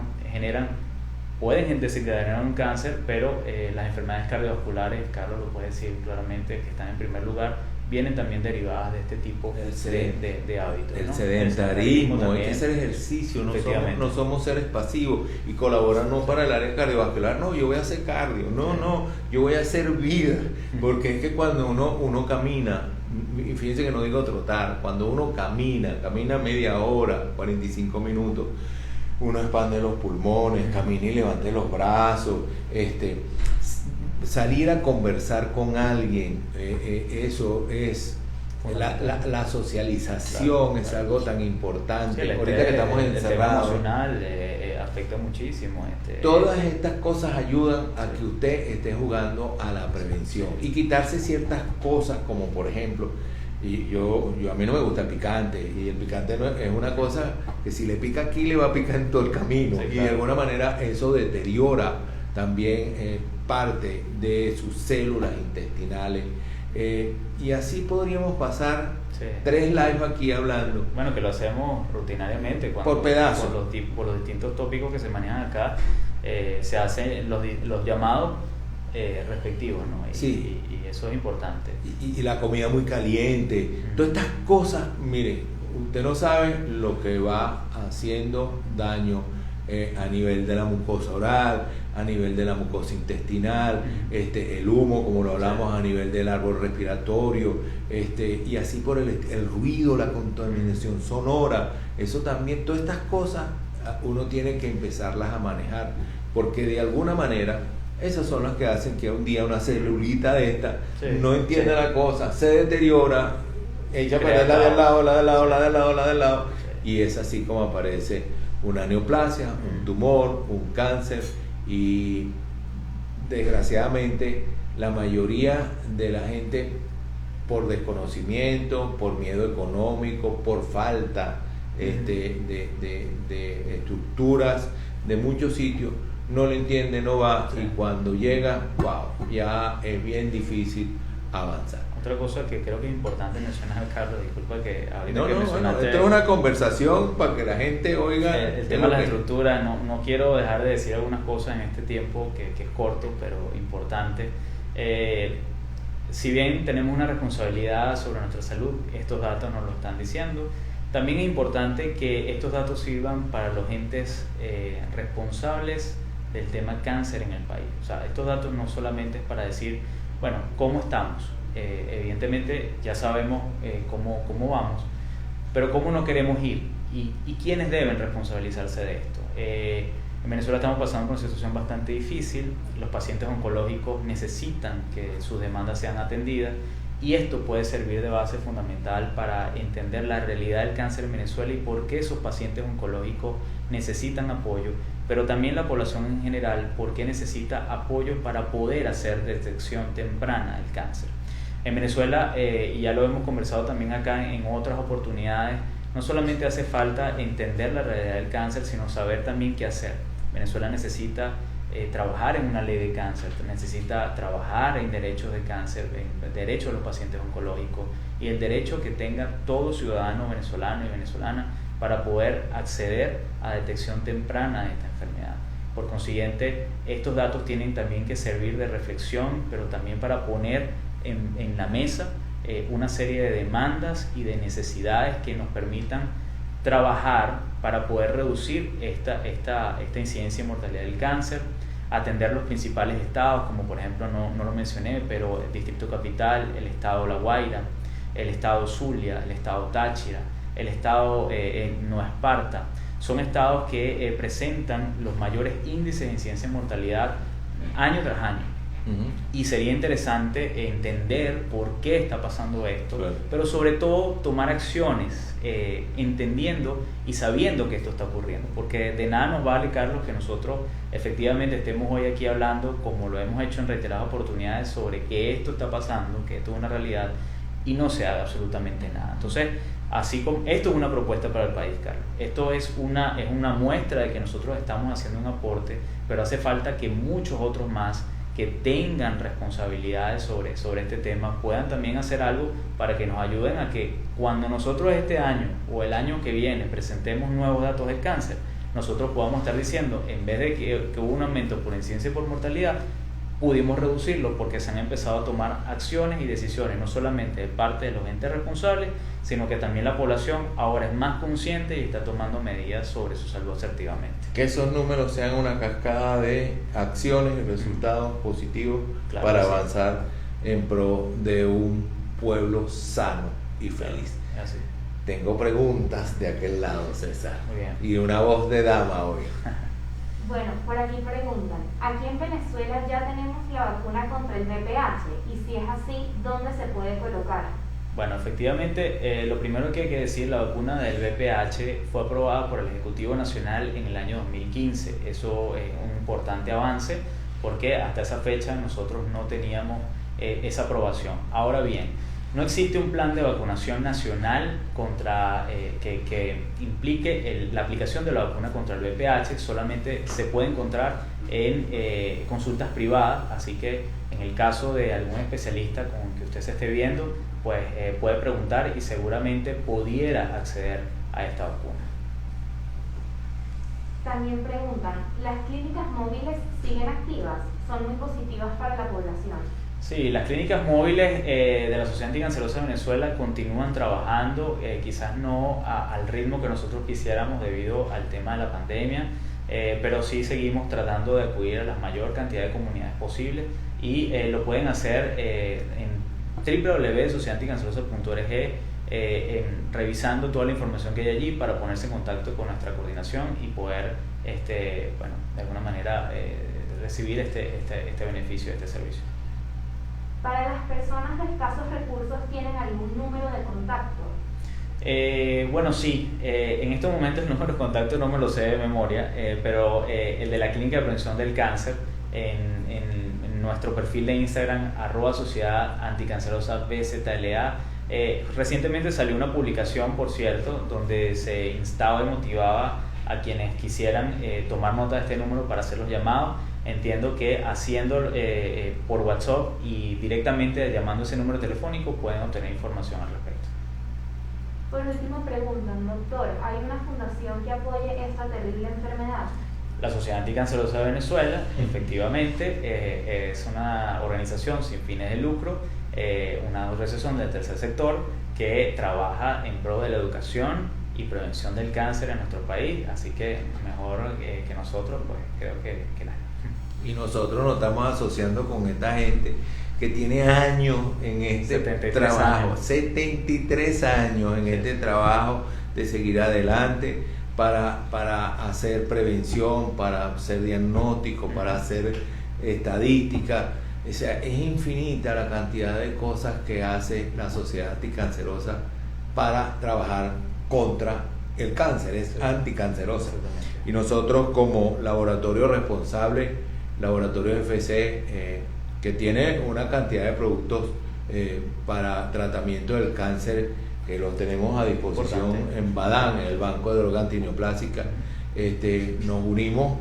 pueden desencadenar un cáncer, pero las enfermedades cardiovasculares, Carlos lo puede decir claramente, que están en primer lugar, vienen también derivadas de este tipo de hábitos. El sedentarismo, hay que hacer ejercicio, no somos seres pasivos y colaborar no para el área cardiovascular, no, yo voy a hacer cardio, yo voy a hacer vida, porque es que cuando uno camina, y fíjense que no digo trotar, cuando uno camina media hora, 45 minutos, uno expande los pulmones, camina y levante los brazos, salir a conversar con alguien, eso es la socialización, claro, es algo tan importante. Sí, ahorita que estamos encerrados, el tema emocional afecta muchísimo. Todas estas cosas ayudan a que usted esté jugando a la prevención y quitarse ciertas cosas, como por ejemplo, y a mí no me gusta el picante, y el picante es una cosa que si le pica aquí le va a picar en todo el camino, sí, claro, y de alguna manera eso deteriora también parte de sus células intestinales, y así podríamos pasar 3 lives aquí hablando. Bueno, que lo hacemos rutinariamente por pedazos, por los distintos tópicos que se manejan acá, se hacen los llamados respectivos, ¿no? Sí. Y eso es importante. Y la comida muy caliente, todas estas cosas, mire, usted no sabe lo que va haciendo daño a nivel de la mucosa oral, a nivel de la mucosa intestinal, el humo, como lo hablamos, a nivel del árbol respiratorio, y así por el ruido, la contaminación sonora, eso también, todas estas cosas uno tiene que empezarlas a manejar, porque de alguna manera esas son las que hacen que un día una celulita de esta no entienda la cosa, se deteriora, echa para la del lado, y es así como aparece una neoplasia, un tumor, un cáncer, y desgraciadamente la mayoría de la gente, por desconocimiento, por miedo económico, por falta de estructuras de muchos sitios, no lo entiende, no va, y cuando llega, ya es bien difícil avanzar. Otra cosa que creo que es importante mencionar, Carlos, disculpa que ahorita mencionaste... esto es una conversación para que la gente oiga... El tema de la estructura, no quiero dejar de decir algunas cosas en este tiempo que es corto, pero importante. Si bien tenemos una responsabilidad sobre nuestra salud, estos datos nos lo están diciendo. También es importante que estos datos sirvan para los entes responsables del tema cáncer en el país. O sea, estos datos no solamente es para decir, bueno, ¿cómo estamos? Evidentemente ya sabemos cómo vamos, pero ¿cómo no queremos ir? ¿Y quiénes deben responsabilizarse de esto? En Venezuela estamos pasando por una situación bastante difícil, los pacientes oncológicos necesitan que sus demandas sean atendidas, y esto puede servir de base fundamental para entender la realidad del cáncer en Venezuela y por qué esos pacientes oncológicos necesitan apoyo, pero también la población en general, por qué necesita apoyo para poder hacer detección temprana del cáncer. En Venezuela, y ya lo hemos conversado también acá en otras oportunidades, no solamente hace falta entender la realidad del cáncer, sino saber también qué hacer. Venezuela necesita trabajar en una ley de cáncer, necesita trabajar en derechos de cáncer, en derechos de los pacientes oncológicos y el derecho que tenga todo ciudadano venezolano y venezolana para poder acceder a detección temprana de esta enfermedad. Por consiguiente, estos datos tienen también que servir de reflexión, pero también para poner en la mesa una serie de demandas y de necesidades que nos permitan trabajar para poder reducir esta incidencia y mortalidad del cáncer, atender los principales estados, como por ejemplo, no lo mencioné, pero el Distrito Capital, el estado La Guaira, el estado Zulia, el estado Táchira, el estado Nueva Esparta. Son estados que presentan los mayores índices de incidencia y mortalidad año tras año. Y sería interesante entender por qué está pasando esto, claro, pero sobre todo tomar acciones entendiendo y sabiendo que esto está ocurriendo, porque de nada nos vale, Carlos, que nosotros efectivamente estemos hoy aquí hablando, como lo hemos hecho en reiteradas oportunidades, sobre que esto está pasando, que esto es una realidad y no se haga absolutamente nada. Entonces, así como esto es una propuesta para el país, Carlos, esto es una muestra de que nosotros estamos haciendo un aporte, pero hace falta que muchos otros más que tengan responsabilidades sobre este tema puedan también hacer algo para que nos ayuden a que cuando nosotros este año o el año que viene presentemos nuevos datos del cáncer, nosotros podamos estar diciendo, en vez de que hubo un aumento por incidencia y por mortalidad, pudimos reducirlo porque se han empezado a tomar acciones y decisiones, no solamente de parte de los entes responsables, sino que también la población ahora es más consciente y está tomando medidas sobre su salud asertivamente. Que esos números sean una cascada de acciones y resultados positivos, claro, para avanzar en pro de un pueblo sano y feliz. Así. Tengo preguntas de aquel lado, César. Muy bien. Y una voz de dama hoy. Bueno, por aquí preguntan, aquí en Venezuela ya tenemos la vacuna contra el VPH y si es así, ¿dónde se puede colocar? Bueno, efectivamente, lo primero que hay que decir, la vacuna del VPH fue aprobada por el Ejecutivo Nacional en el año 2015. Eso es un importante avance porque hasta esa fecha nosotros no teníamos esa aprobación. Ahora bien, no existe un plan de vacunación nacional que implique la aplicación de la vacuna contra el VPH, solamente se puede encontrar en consultas privadas, así que en el caso de algún especialista con que usted se esté viendo, pues puede preguntar y seguramente pudiera acceder a esta vacuna. También preguntan, ¿las clínicas móviles siguen activas? ¿Son muy positivas para la población? Sí, las clínicas móviles de la Sociedad Anticancerosa de Venezuela continúan trabajando, quizás no al ritmo que nosotros quisiéramos debido al tema de la pandemia, pero sí seguimos tratando de acudir a la mayor cantidad de comunidades posibles y lo pueden hacer en www.sociedadanticancerosa.org, revisando toda la información que hay allí para ponerse en contacto con nuestra coordinación y poder de alguna manera recibir este beneficio, este servicio. ¿Para las personas de escasos recursos tienen algún número de contacto? Bueno, sí, en estos momentos el número de contacto no me lo sé de memoria, pero el de la Clínica de Prevención del Cáncer en nuestro perfil de Instagram @Sociedad Anticancerosa BZLA, recientemente salió una publicación, por cierto, donde se instaba y motivaba a quienes quisieran tomar nota de este número para hacer los llamados. Entiendo que haciendo por WhatsApp y directamente llamando ese número telefónico pueden obtener información al respecto. Por último preguntan, doctor, ¿hay una fundación que apoye esta terrible enfermedad? La Sociedad Anticancerosa de Venezuela, efectivamente, es una organización sin fines de lucro, una organización del tercer sector que trabaja en pro de la educación y prevención del cáncer en nuestro país, así que mejor que nosotros, pues creo que nadie. Y nosotros nos estamos asociando con esta gente que tiene años en este trabajo, 73 años en este trabajo de seguir adelante para hacer prevención, para hacer diagnóstico, para hacer estadística, O sea, es infinita la cantidad de cosas que hace la Sociedad Anticancerosa para trabajar contra el cáncer, es anticancerosa. Y nosotros como laboratorio responsable, Laboratorio FC, que tiene una cantidad de productos para tratamiento del cáncer, que los tenemos a disposición en Badán, en el Banco de Drogas Antineoplásicas, nos unimos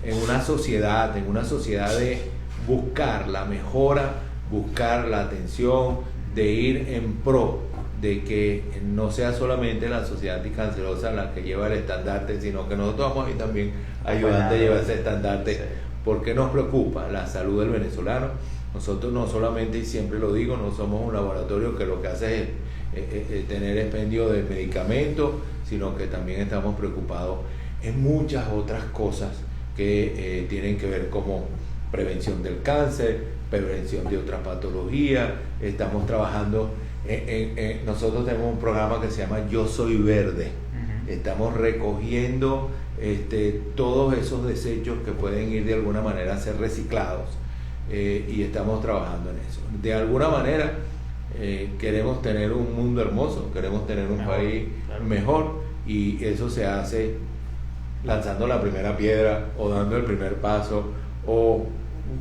en una sociedad de buscar la mejora, buscar la atención, de ir en pro de que no sea solamente la Sociedad Anticancerosa la que lleva el estandarte, sino que nosotros vamos a ir también ayudando a llevar ese estandarte, sí. Porque nos preocupa la salud del venezolano. Nosotros no solamente, y siempre lo digo, no somos un laboratorio que lo que hace es tener expendio de medicamentos, sino que también estamos preocupados en muchas otras cosas que tienen que ver como prevención del cáncer, prevención de otras patologías. Estamos trabajando nosotros tenemos un programa que se llama Yo Soy Verde. Estamos recogiendo todos esos desechos que pueden ir de alguna manera a ser reciclados, y estamos trabajando en eso. De alguna manera queremos tener un mundo hermoso, queremos tener un país mejor, y eso se hace lanzando la primera piedra o dando el primer paso o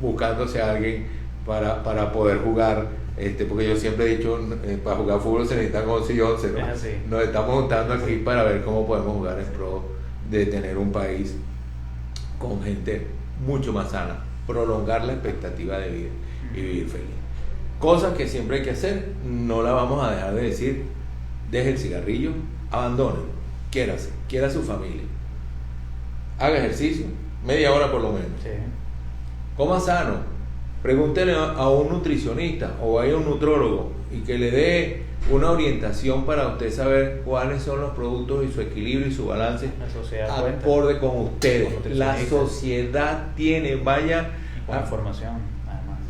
buscándose a alguien para poder jugar. Porque yo siempre he dicho, para jugar fútbol se necesitan 11 y 11, ¿no? Nos estamos juntando aquí para ver cómo podemos jugar en pro de tener un país con gente mucho más sana, prolongar la expectativa de vida y vivir feliz. Cosas que siempre hay que hacer, no la vamos a dejar de decir. Deje el cigarrillo, abandónelo, quiera a su familia, haga ejercicio, media hora por lo menos, sí. Coma sano. Pregúntele a un nutricionista o vaya a un nutrólogo y que le dé una orientación para usted saber cuáles son los productos y su equilibrio y su balance acorde con ustedes. La sociedad tiene, vaya con información, además.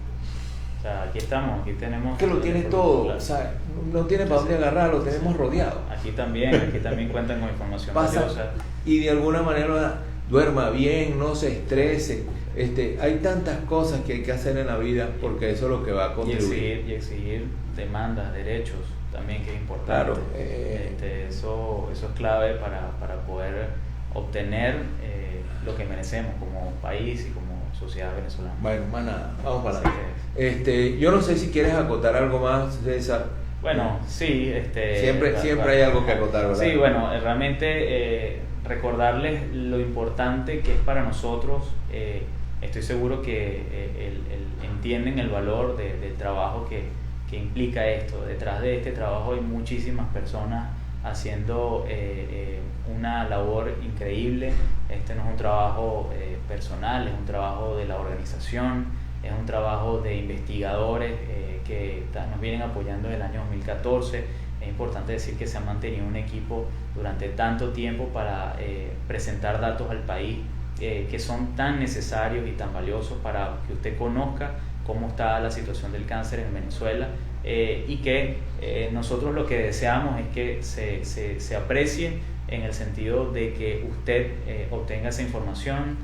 O sea, aquí estamos, aquí tenemos que lo tiene todo, o sea, no tiene para dónde agarrar, lo tenemos rodeado. Aquí también cuentan con información valiosa. Y de alguna manera duerma bien, no se estrese. Hay tantas cosas que hay que hacer en la vida, porque eso es lo que va a contribuir. Y exigir demandas, derechos también, que es importante. Claro. Eso es clave para poder obtener lo que merecemos como país y como sociedad venezolana. Bueno, más nada, vamos para adelante. Yo no sé si quieres acotar algo más, César. Bueno, sí. Siempre hay algo que acotar, ¿verdad? Sí, bueno, realmente recordarles lo importante que es para nosotros. Estoy seguro que entienden el valor del trabajo que implica esto. Detrás de este trabajo hay muchísimas personas haciendo una labor increíble. Este no es un trabajo personal, es un trabajo de la organización, es un trabajo de investigadores que nos vienen apoyando desde el año 2014. Es importante decir que se ha mantenido un equipo durante tanto tiempo para presentar datos al país que son tan necesarios y tan valiosos para que usted conozca cómo está la situación del cáncer en Venezuela, y que nosotros lo que deseamos es que se aprecie en el sentido de que usted obtenga esa información,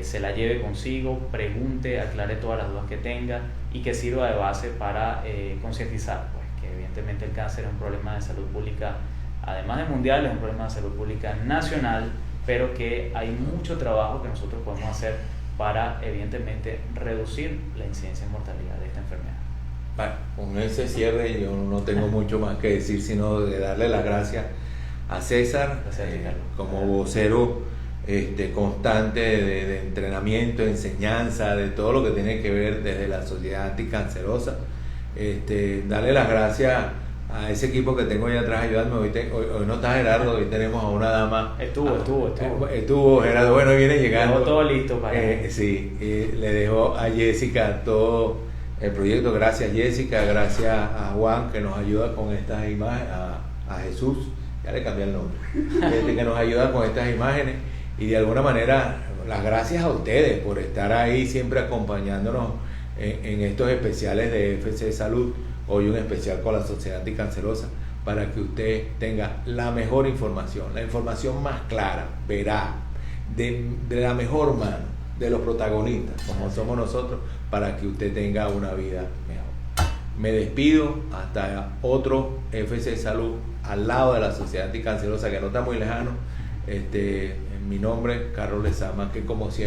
se la lleve consigo, pregunte, aclare todas las dudas que tenga y que sirva de base para concientizar pues, que evidentemente el cáncer es un problema de salud pública, además de mundial, es un problema de salud pública nacional, pero que hay mucho trabajo que nosotros podemos hacer para evidentemente reducir la incidencia y mortalidad de esta enfermedad. Bueno, con ese cierre yo no tengo mucho más que decir, sino de darle las gracias a César, como vocero constante de entrenamiento, entrenamiento, de todo lo que tiene que ver desde la Sociedad Anticancerosa. Darle las gracias a ese equipo que tengo ahí atrás ayudando. Hoy no está Gerardo, hoy tenemos a una dama. Estuvo Gerardo, bueno, viene llegando. Dejó todo listo para sí, le dejó a Jessica todo el proyecto. Gracias Jessica, gracias a Juan que nos ayuda con estas imágenes, a Jesús, ya le cambié el nombre, que nos ayuda con estas imágenes, y de alguna manera las gracias a ustedes por estar ahí siempre acompañándonos en estos especiales de FC Salud. Hoy un especial con la Sociedad Anticancerosa para que usted tenga la mejor información, la información más clara, veraz, de la mejor mano, de los protagonistas, como somos nosotros, para que usted tenga una vida mejor. Me despido hasta otro FC Salud al lado de la Sociedad Anticancerosa, que no está muy lejano. En mi nombre, Carlos Lezama, que como siempre